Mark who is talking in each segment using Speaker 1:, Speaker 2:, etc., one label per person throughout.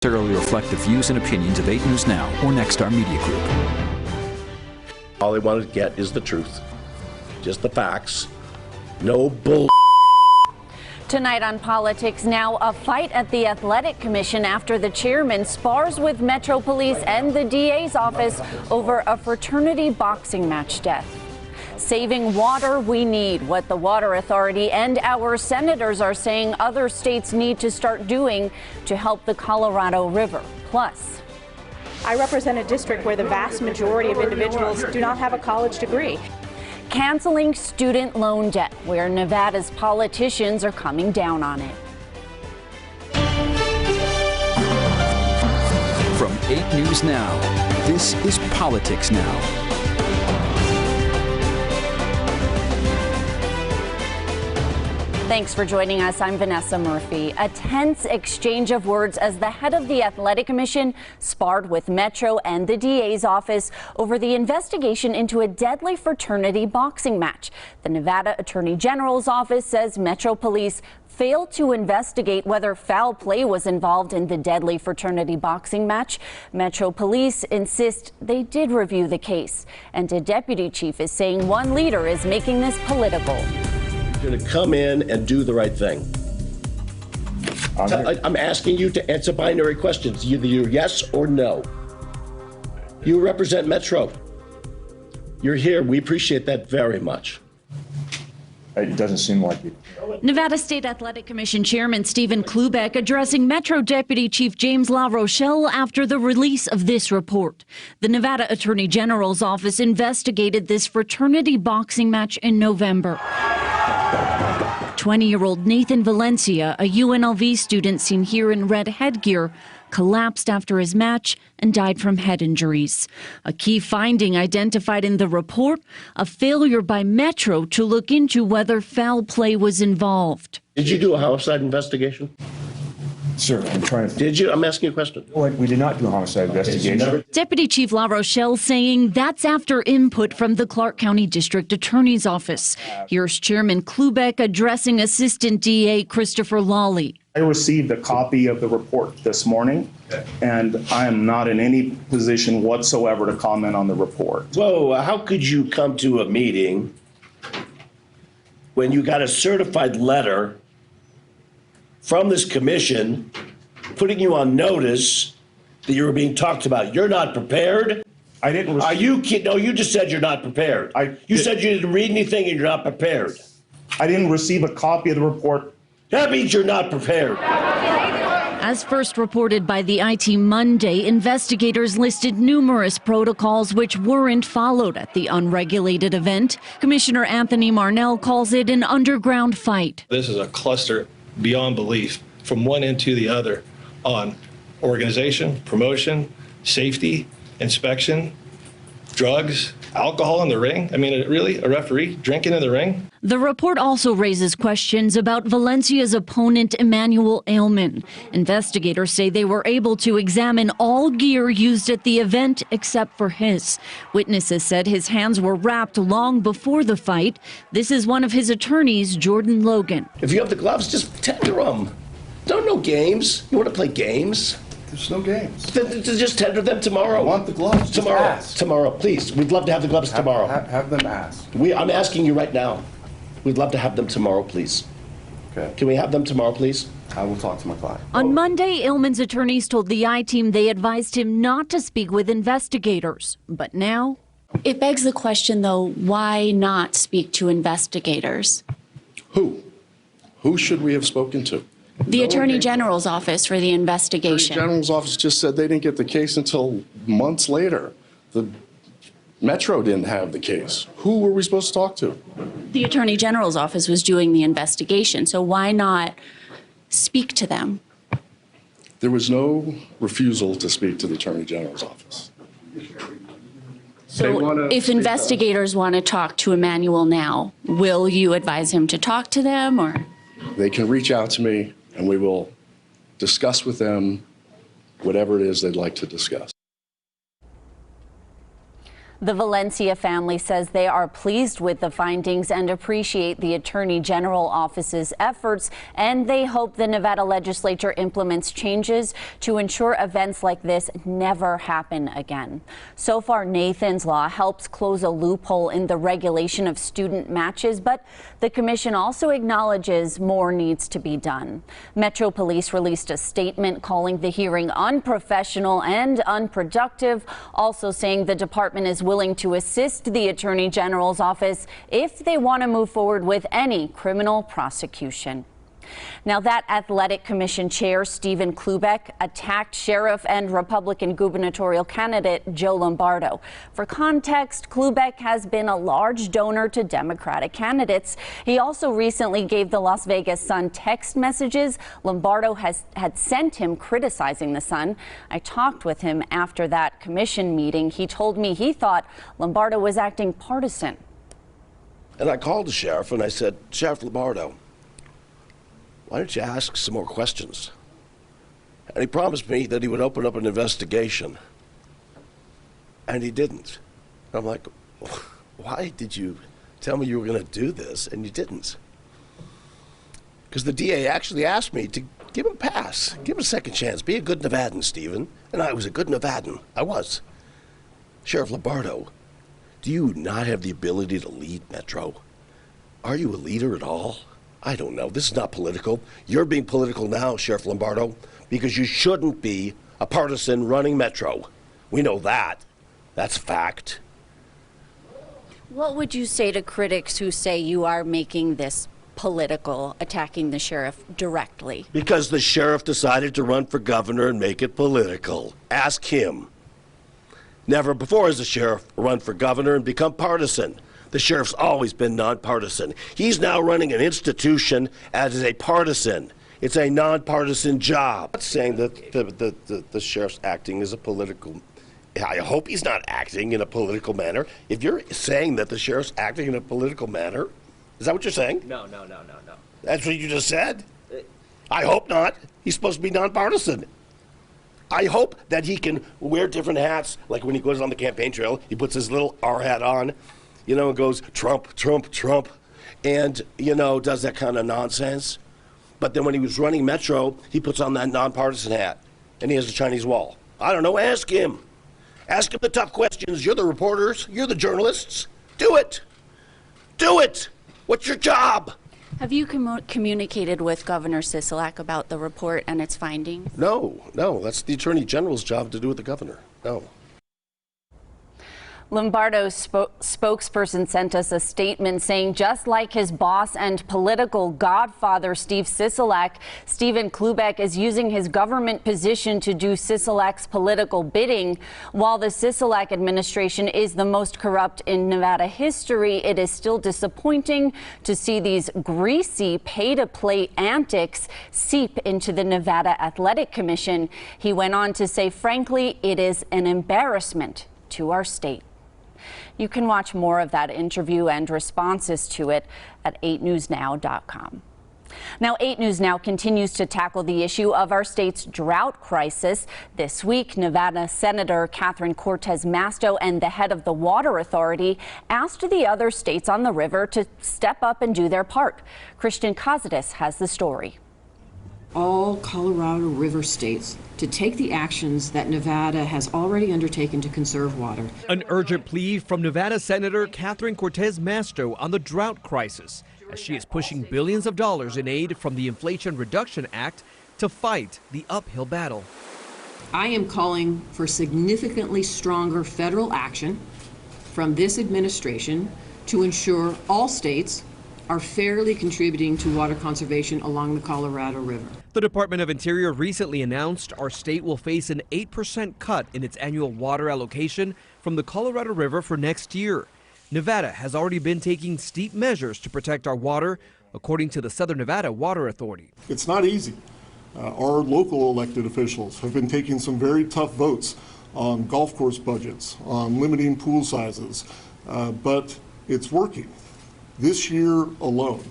Speaker 1: necessarily reflect the views and opinions of 8 News Now or Nexstar Media Group.
Speaker 2: All they want to get is the truth, just the facts. No bull.
Speaker 3: Tonight on Politics Now, a fight at the Athletic Commission after the chairman spars with Metro Police and the DA's office over a fraternity boxing match death. Saving water we need, what the Water Authority and our senators are saying other states need to start doing to help the Colorado River. Plus,
Speaker 4: I represent a district where the vast majority of individuals do not have a college degree.
Speaker 3: Canceling student loan debt, where Nevada's politicians are coming down on it.
Speaker 1: From 8 News Now, this is Politics Now.
Speaker 3: Thanks for joining us. I'm Vanessa Murphy. A tense exchange of words as the head of the Athletic Commission sparred with Metro and the DA's office over the investigation into a deadly fraternity boxing match. The Nevada Attorney General's office says Metro Police failed to investigate whether foul play was involved in the deadly fraternity boxing match. Metro Police insist they did review the case, and a deputy chief is saying one leader is making this political.
Speaker 2: Going to come in and do the right thing. I'm asking you to answer binary questions, either yes or no. You represent Metro. You're here. We appreciate that very much.
Speaker 5: It doesn't seem like it.
Speaker 3: Nevada State Athletic Commission Chairman Stephen Klubeck addressing Metro Deputy Chief James LaRochelle after the release of this report. The Nevada Attorney General's office investigated this fraternity boxing match in November. 20-year-old Nathan Valencia, a UNLV student seen here in red headgear, collapsed after his match and died from head injuries. A key finding identified in the report, a failure by Metro to look into whether foul play was involved.
Speaker 2: Did you do a homicide investigation?
Speaker 5: Sir, I'm trying to...
Speaker 2: Did you? I'm asking you a question.
Speaker 5: We did not do a homicide investigation.
Speaker 3: Deputy Chief LaRochelle saying that's after input from the Clark County District Attorney's Office. Here's Chairman Klubeck addressing Assistant DA Christopher Lawley.
Speaker 6: I received a copy of the report this morning, and I am not in any position whatsoever to comment on the report.
Speaker 2: Whoa, how could you come to a meeting when you got a certified letter from this commission putting you on notice that you were being talked about? You're not prepared?
Speaker 6: I didn't receive...
Speaker 2: Are you kidding? No, you just said you're not prepared. You said you didn't read anything and you're not prepared.
Speaker 6: I didn't receive a copy of the report.
Speaker 2: That means you're not prepared.
Speaker 3: As first reported by the IT Monday, investigators listed numerous protocols which weren't followed at the unregulated event. Commissioner Anthony Marnell calls it an underground fight.
Speaker 7: This is a cluster beyond belief from one end to the other on organization, promotion, safety, inspection, drugs, alcohol in the ring. I mean, really, a referee drinking in the ring?
Speaker 3: The report also raises questions about Valencia's opponent, Emmanuel Ailman. Investigators say they were able to examine all gear used at the event except for his. Witnesses said his hands were wrapped long before the fight. This is one of his attorneys, Jordan Logan.
Speaker 2: If you have the gloves, just tender them. Don't know games. You want to play games?
Speaker 5: There's no games.
Speaker 2: Then just tender them tomorrow.
Speaker 5: I want the gloves.
Speaker 2: Tomorrow. Tomorrow, please. We'd love to have the gloves tomorrow.
Speaker 5: Have them asked.
Speaker 2: I'm asking you right now. We'd love to have them tomorrow, please.
Speaker 5: Okay.
Speaker 2: Can we have them tomorrow, please?
Speaker 5: I will talk to my client.
Speaker 3: On Monday, Ailman's attorneys told the I-Team they advised him not to speak with investigators. But now...
Speaker 8: It begs the question, though, why not speak to investigators?
Speaker 9: Who? Who should we have spoken to?
Speaker 8: The Attorney General's office for the investigation.
Speaker 9: The Attorney General's office just said they didn't get the case until months later. The Metro didn't have the case. Who were we supposed to talk to?
Speaker 8: The Attorney General's office was doing the investigation, so why not speak to them?
Speaker 9: There was no refusal to speak to the Attorney General's office.
Speaker 8: So if investigators want to talk to Emmanuel now, will you advise him to talk to them, or?
Speaker 9: They can reach out to me and we will discuss with them whatever it is they'd like to discuss.
Speaker 3: The Valencia family says they are pleased with the findings and appreciate the Attorney General Office's efforts, and they hope the Nevada legislature implements changes to ensure events like this never happen again. So far, Nathan's Law helps close a loophole in the regulation of student matches, but the commission also acknowledges more needs to be done. Metro Police released a statement calling the hearing unprofessional and unproductive, also saying the department is willing to assist the Attorney General's office if they want to move forward with any criminal prosecution. Now, that Athletic Commission Chair, Stephen Klubeck, attacked Sheriff and Republican gubernatorial candidate Joe Lombardo. For context, Klubeck has been a large donor to Democratic candidates. He also recently gave the Las Vegas Sun text messages Lombardo had sent him criticizing the Sun. I talked with him after that commission meeting. He told me he thought Lombardo was acting partisan.
Speaker 2: And I called the sheriff and I said, Sheriff Lombardo, why don't you ask some more questions? And he promised me that he would open up an investigation. And he didn't. And I'm like, why did you tell me you were going to do this and you didn't? Because the DA actually asked me to give him a pass, give him a second chance, be a good Nevadan, Stephen. And I was a good Nevadan. I was. Sheriff Lombardo, do you not have the ability to lead Metro? Are you a leader at all? I don't know. This is not political. You're being political now, Sheriff Lombardo, because you shouldn't be a partisan running Metro. We know that. That's fact.
Speaker 3: What would you say to critics who say you are making this political, attacking the sheriff directly?
Speaker 2: Because the sheriff decided to run for governor and make it political. Ask him. Never before has the sheriff run for governor and become partisan. The sheriff's always been nonpartisan. He's now running an institution as a partisan. It's a nonpartisan job. I'm not saying that the sheriff's acting as a political. I hope he's not acting in a political manner. If you're saying that the sheriff's acting in a political manner, is that what you're saying?
Speaker 10: No.
Speaker 2: That's what you just said? I hope not. He's supposed to be nonpartisan. I hope that he can wear different hats, like when he goes on the campaign trail, he puts his little R hat on, and goes Trump, Trump, Trump, and, does that kind of nonsense. But then when he was running Metro, he puts on that nonpartisan hat, and he has a Chinese wall. I don't know, ask him. Ask him the tough questions. You're the reporters. You're the journalists. Do it. Do it. What's your job?
Speaker 8: Have you communicated with Governor Sisolak about the report and its findings?
Speaker 2: No. That's the Attorney General's job to do with the governor. No.
Speaker 3: Lombardo's spokesperson sent us a statement saying just like his boss and political godfather, Steve Sisolak, Stephen Klubeck is using his government position to do Sisolak's political bidding. While the Sisolak administration is the most corrupt in Nevada history, it is still disappointing to see these greasy pay-to-play antics seep into the Nevada Athletic Commission. He went on to say, frankly, it is an embarrassment to our state. You can watch more of that interview and responses to it at 8newsnow.com. Now, 8 News Now continues to tackle the issue of our state's drought crisis. This week, Nevada Senator Catherine Cortez Masto and the head of the Water Authority asked the other states on the river to step up and do their part. Christian Cazadis has the story.
Speaker 11: All Colorado River states to take the actions that Nevada has already undertaken to conserve water.
Speaker 12: An urgent plea from Nevada Senator Catherine Cortez Masto on the drought crisis, as she is pushing billions of dollars in aid from the Inflation Reduction Act to fight the uphill battle.
Speaker 11: I am calling for significantly stronger federal action from this administration to ensure all states are fairly contributing to water conservation along the Colorado River.
Speaker 12: The Department of Interior recently announced our state will face an 8% cut in its annual water allocation from the Colorado River for next year. Nevada has already been taking steep measures to protect our water, according to the Southern Nevada Water Authority.
Speaker 9: It's not easy. Our local elected officials have been taking some very tough votes on golf course budgets, on limiting pool sizes, but it's working. This year alone,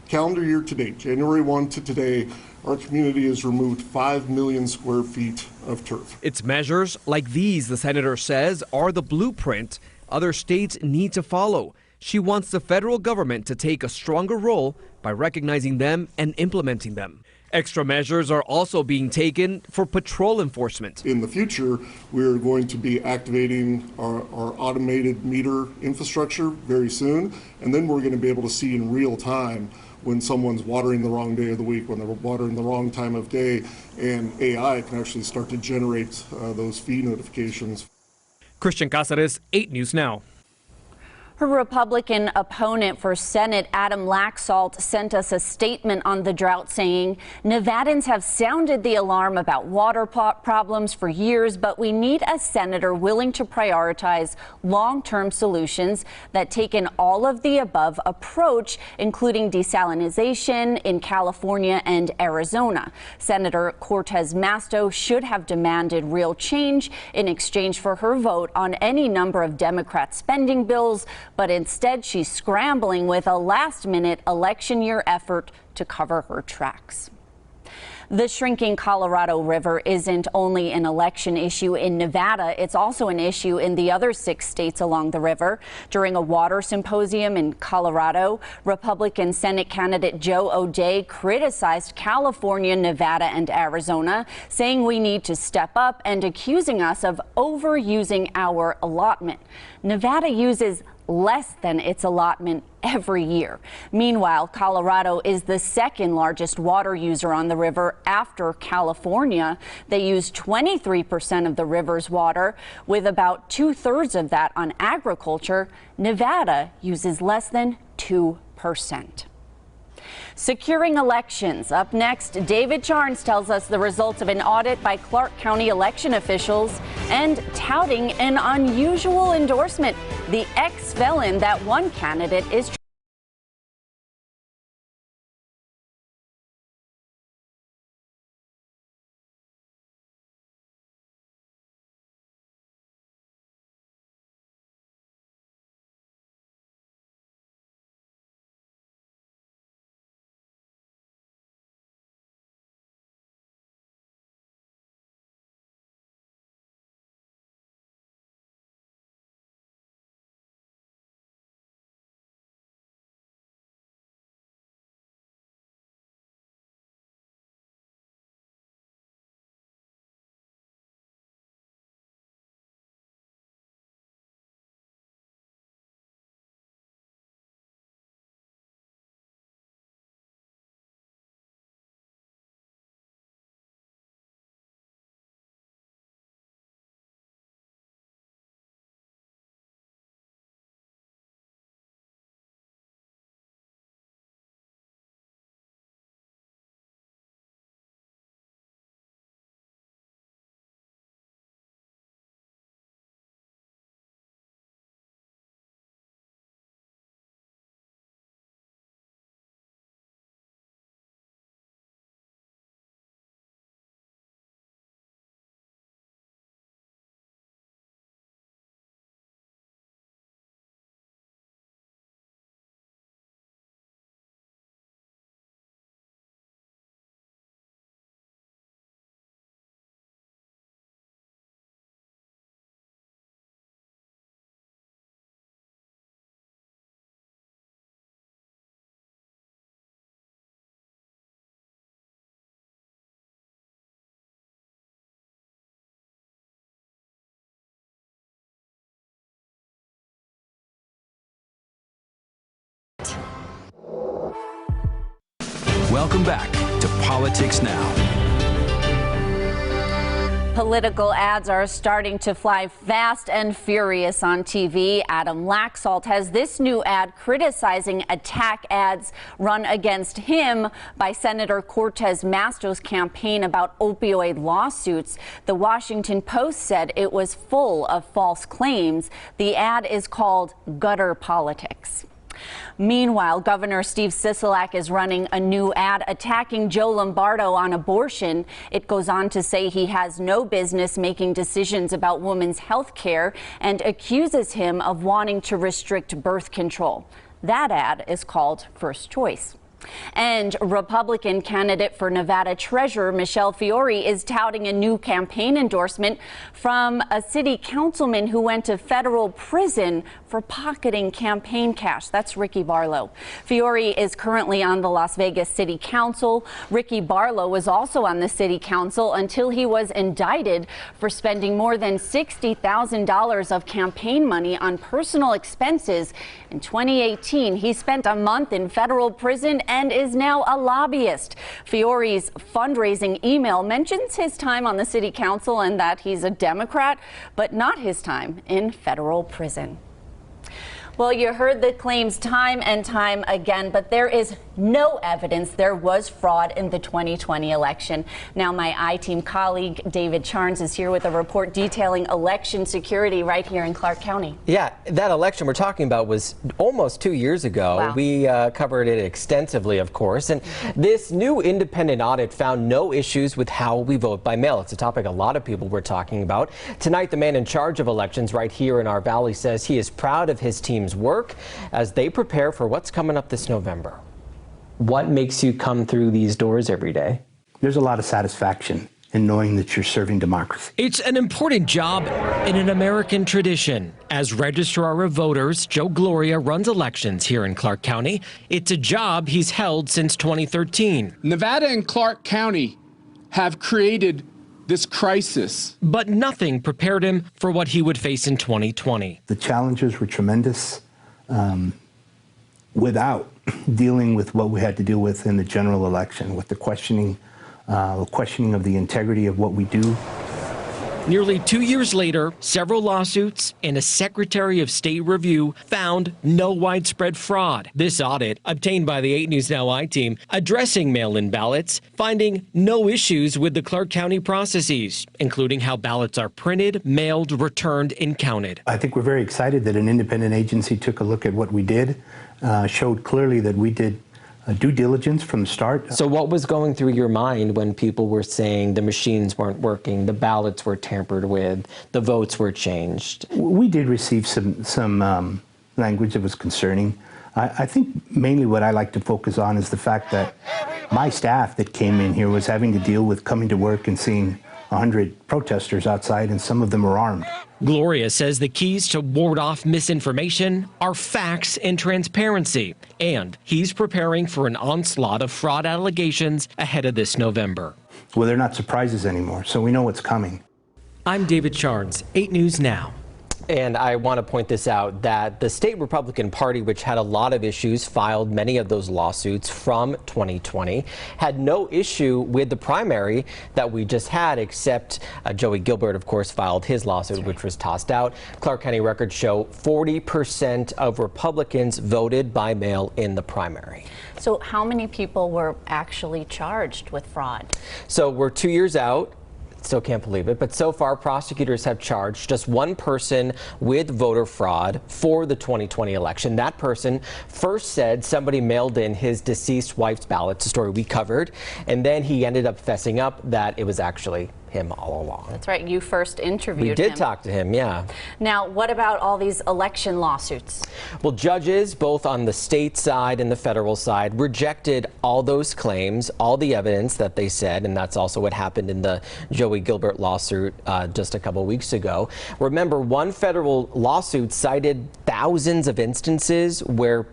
Speaker 9: calendar year to date, January 1 to today, our community has removed 5 million square feet of turf.
Speaker 12: It's measures like these, the senator says, are the blueprint other states need to follow. She wants the federal government to take a stronger role by recognizing them and implementing them. Extra measures are also being taken for patrol enforcement.
Speaker 9: In the future, we're going to be activating our automated meter infrastructure very soon, and then we're going to be able to see in real time when someone's watering the wrong day of the week, when they're watering the wrong time of day, and AI can actually start to generate those fee notifications.
Speaker 12: Christian Cáceres, 8 News Now.
Speaker 3: Her Republican opponent for Senate, Adam Laxalt, sent us a statement on the drought saying, Nevadans have sounded the alarm about water problems for years, but we need a senator willing to prioritize long-term solutions that take an all-of-the-above approach, including desalination in California and Arizona. Senator Cortez Masto should have demanded real change in exchange for her vote on any number of Democrat spending bills, but instead she's scrambling with a last-minute election year effort to cover her tracks. The shrinking Colorado River isn't only an election issue in Nevada, it's also an issue in the other 6 states along the river. During a water symposium in Colorado, Republican Senate candidate Joe O'Dea criticized California, Nevada, and Arizona, saying we need to step up and accusing us of overusing our allotment. Nevada uses less than its allotment every year. Meanwhile, Colorado is the second largest water user on the river after California. They use 23% of the river's water, with about 2/3 of that on agriculture. Nevada uses less than 2%. Securing elections. Up next, David Charnes tells us the results of an audit by Clark County election officials and touting an unusual endorsement. The ex-felon that one candidate is
Speaker 1: Welcome back to Politics Now.
Speaker 3: Political ads are starting to fly fast and furious on TV. Adam Laxalt has this new ad criticizing attack ads run against him by Senator Cortez Masto's campaign about opioid lawsuits. The Washington Post said it was full of false claims. The ad is called Gutter Politics. Meanwhile, Governor Steve Sisolak is running a new ad attacking Joe Lombardo on abortion. It goes on to say he has no business making decisions about women's health care and accuses him of wanting to restrict birth control. That ad is called First Choice. And Republican candidate for Nevada Treasurer Michelle Fiore is touting a new campaign endorsement from a city councilman who went to federal prison for pocketing campaign cash. That's Ricky Barlow. Fiore is currently on the Las Vegas City Council. Ricky Barlow was also on the city council until he was indicted for spending more than $60,000 of campaign money on personal expenses. In 2018, he spent a month in federal prison and is now a lobbyist. Fiore's fundraising email mentions his time on the city council and that he's a Democrat, but not his time in federal prison. Well, you heard the claims time and time again, but there is no evidence there was fraud in the 2020 election. Now, my I-Team colleague David Charnes is here with a report detailing election security right here in Clark County.
Speaker 10: Yeah, that election we're talking about was almost 2 years ago.
Speaker 3: Wow.
Speaker 10: We covered it extensively, of course, and this new independent audit found no issues with how we vote by mail. It's a topic a lot of people were talking about. Tonight, the man in charge of elections right here in our valley says he is proud of his team's work as they prepare for what's coming up this November. What makes you come through these doors every day?
Speaker 13: There's a lot of satisfaction in knowing that you're serving democracy.
Speaker 14: It's an important job in an American tradition. As Registrar of Voters, Joe Gloria runs elections here in Clark County. It's a job he's held since 2013.
Speaker 15: Nevada and Clark County have created this crisis.
Speaker 14: But nothing prepared him for what he would face in 2020.
Speaker 13: The challenges were tremendous without dealing with what we had to deal with in the general election, with the questioning of the integrity of what we do.
Speaker 14: Nearly 2 years later, several lawsuits and a Secretary of State review found no widespread fraud. This audit, obtained by the 8 News Now I-Team, addressing mail-in ballots, finding no issues with the Clark County processes, including how ballots are printed, mailed, returned, and counted.
Speaker 13: I think we're very excited that an independent agency took a look at what we did, showed clearly that we did due diligence from the start.
Speaker 10: So what was going through your mind when people were saying the machines weren't working, the ballots were tampered with, the votes were changed?
Speaker 13: We did receive some language that was concerning. I think mainly what I like to focus on is the fact that my staff that came in here was having to deal with coming to work and seeing 100 protesters outside, and some of them are armed.
Speaker 14: Gloria says the keys to ward off misinformation are facts and transparency, and he's preparing for an onslaught of fraud allegations ahead of this November.
Speaker 13: Well, they're not surprises anymore, so we know what's coming.
Speaker 14: I'm David Charnes, 8 News Now.
Speaker 10: And I want to point this out, that the state Republican Party, which had a lot of issues, filed many of those lawsuits from 2020, had no issue with the primary that we just had, except Joey Gilbert, of course, filed his lawsuit, which was tossed out. Clark County records show 40% of Republicans voted by mail in the primary.
Speaker 3: So how many people were actually charged with fraud?
Speaker 10: So we're 2 years out. Still can't believe it, but so far prosecutors have charged just one person with voter fraud for the 2020 election. That person first said somebody mailed in his deceased wife's ballot, a story we covered, and then he ended up fessing up that it was actually him all along.
Speaker 3: That's right. You first interviewed him.
Speaker 10: We did talk to him, yeah.
Speaker 3: Now, what about all these election lawsuits?
Speaker 10: Well, judges, both on the state side and the federal side, rejected all those claims, all the evidence that they said, and that's also what happened in the Joey Gilbert lawsuit just a couple weeks ago. Remember, one federal lawsuit cited thousands of instances where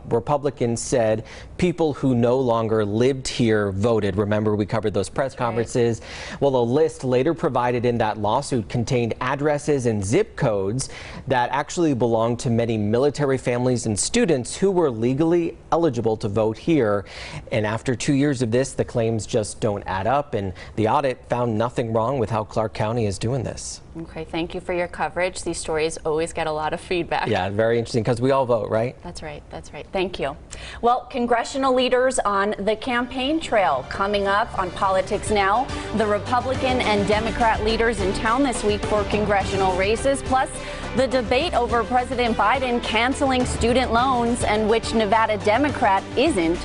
Speaker 10: Republicans said people who no longer lived here voted. Remember, we covered those press conferences. Well, a list later provided in that lawsuit contained addresses and zip codes that actually belonged to many military families and students who were legally eligible to vote here. And after 2 years of this, the claims just don't add up, and the audit found nothing wrong with how Clark County is doing this.
Speaker 3: Okay, thank you for your coverage. These stories always get a lot of feedback.
Speaker 10: Yeah, very interesting, because we all vote, right?
Speaker 3: That's right. That's right. Thank you. Well, congressional leaders on the campaign trail coming up on Politics Now. The Republican and Democrat leaders in town this week for congressional races, plus the debate over President Biden canceling student loans and which Nevada Democrat isn't.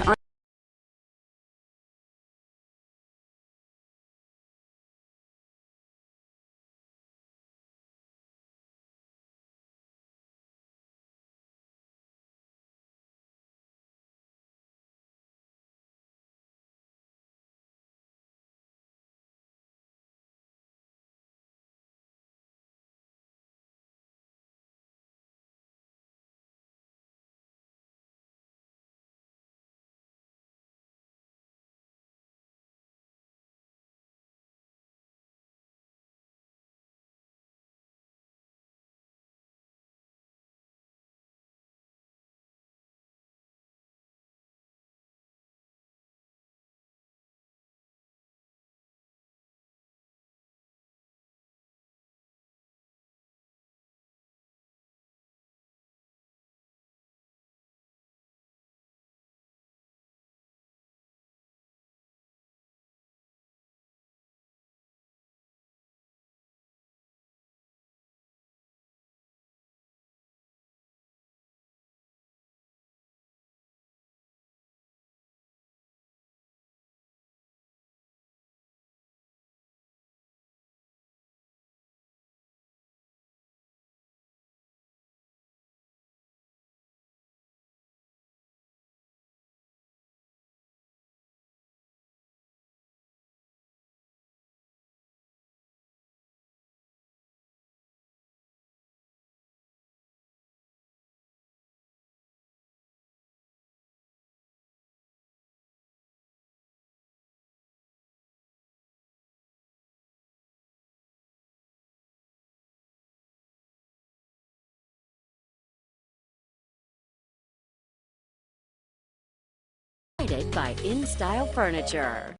Speaker 16: provided by InStyle Furniture.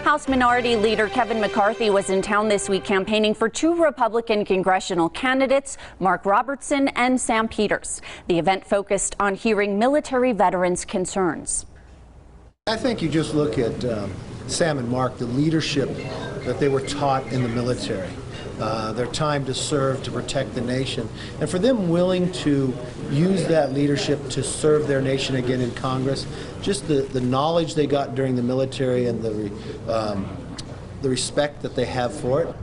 Speaker 3: House Minority Leader Kevin McCarthy was in town this week campaigning for two Republican congressional candidates, Mark Robertson and Sam Peters. The event focused on hearing military veterans' concerns.
Speaker 17: I think you just look at Sam and Mark, the leadership that they were taught in the military, their time to serve, to protect the nation, and for them willing to use that leadership to serve their nation again in Congress, just the knowledge they got during the military and the respect that they have for it.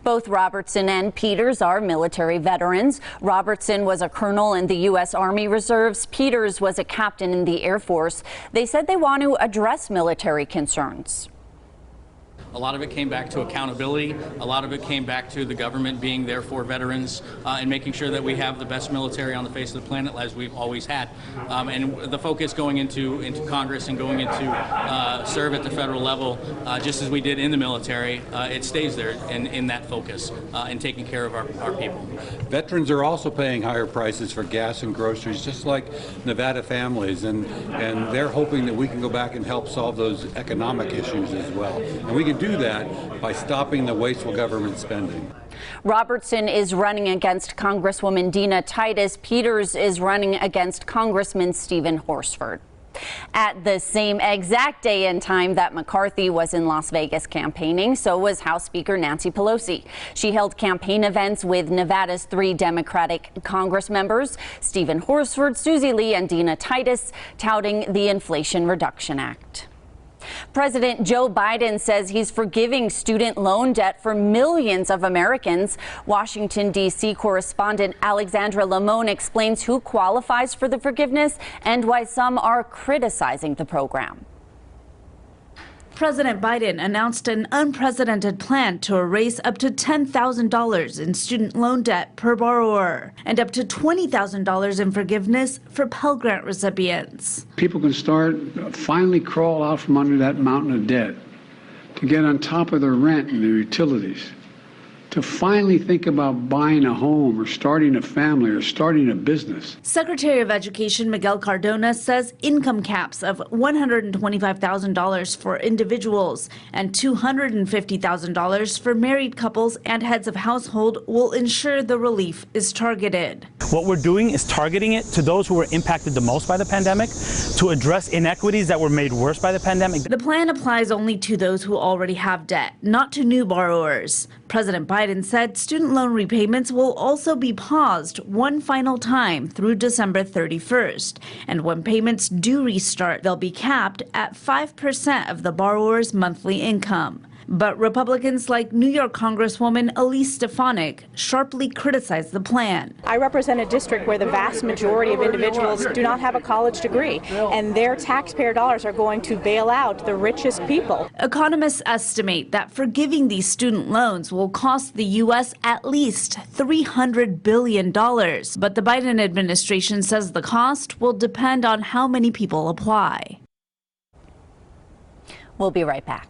Speaker 3: Both Robertson and Peters are military veterans. Robertson was a colonel in the U.S. Army Reserves. Peters was a captain in the Air Force. They said they want to address military concerns.
Speaker 18: A lot of it came back to accountability. A lot of it came back to the government being there for veterans and making sure that we have the best military on the face of the planet as we've always had. And the focus going into Congress and going into serve at the federal level, just as we did in the military, it stays there in that focus and taking care of our people.
Speaker 19: Veterans are also paying higher prices for gas and groceries, just like Nevada families, and they're hoping that we can go back and help solve those economic issues as well. And we can do that by stopping the wasteful government spending.
Speaker 3: Robertson is running against Congresswoman Dina Titus. Peters is running against Congressman Stephen Horsford. At the same exact day and time that McCarthy was in Las Vegas campaigning, so was House Speaker Nancy Pelosi. She held campaign events with Nevada's 3 Democratic Congress members, Stephen Horsford, Susie Lee, and Dina Titus, touting the Inflation Reduction Act. President Joe Biden says he's forgiving student loan debt for millions of Americans. Washington, D.C. correspondent Alexandra Lamone explains who qualifies for the forgiveness and why some are criticizing the program.
Speaker 20: President Biden announced an unprecedented plan to erase up to $10,000 in student loan debt per borrower and up to $20,000 in forgiveness for Pell Grant recipients.
Speaker 21: People can finally crawl out from under that mountain of debt to get on top of their rent and their utilities, to finally think about buying a home or starting a family or starting a business.
Speaker 20: Secretary of Education Miguel Cardona says income caps of $125,000 for individuals and $250,000 for married couples and heads of household will ensure the relief is targeted.
Speaker 22: What we're doing is targeting it to those who were impacted the most by the pandemic to address inequities that were made worse by the pandemic.
Speaker 20: The plan applies only to those who already have debt, not to new borrowers. President Biden said student loan repayments will also be paused one final time through December 31st. And when payments do restart, they'll be capped at 5% of the borrower's monthly income. But Republicans like New York Congresswoman Elise Stefanik sharply criticized the plan.
Speaker 4: I represent a district where the vast majority of individuals do not have a college degree, and their taxpayer dollars are going to bail out the richest people.
Speaker 20: Economists estimate that forgiving these student loans will cost the U.S. at least $300 billion. But the Biden administration says the cost will depend on how many people apply.
Speaker 3: We'll be right back.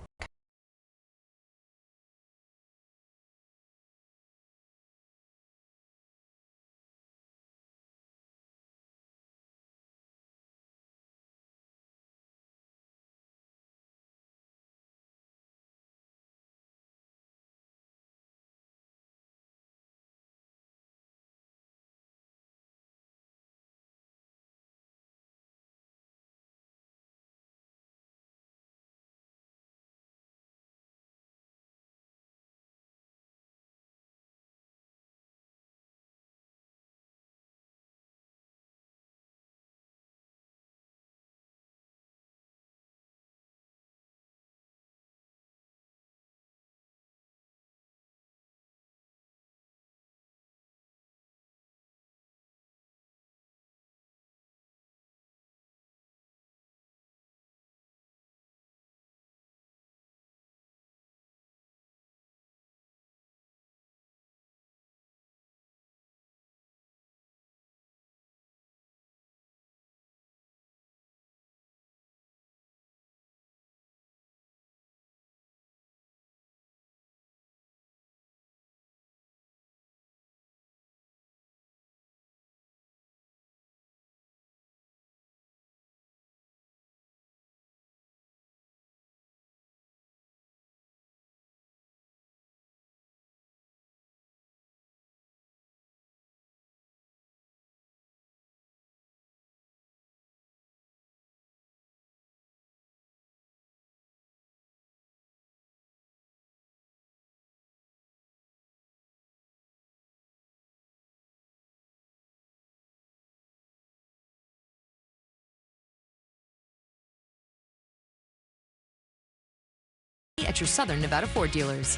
Speaker 6: at your Southern Nevada Ford dealers.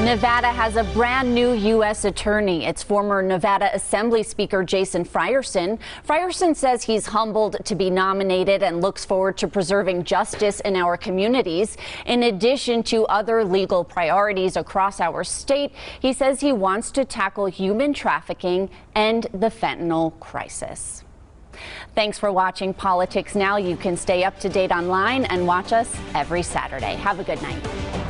Speaker 3: Nevada has a brand new U.S. attorney. It's former Nevada Assembly Speaker Jason Frierson. Frierson says he's humbled to be nominated and looks forward to preserving justice in our communities. In addition to other legal priorities across our state, he says he wants to tackle human trafficking and the fentanyl crisis. Thanks for watching Politics Now. You can stay up to date online and watch us every Saturday. Have a good night.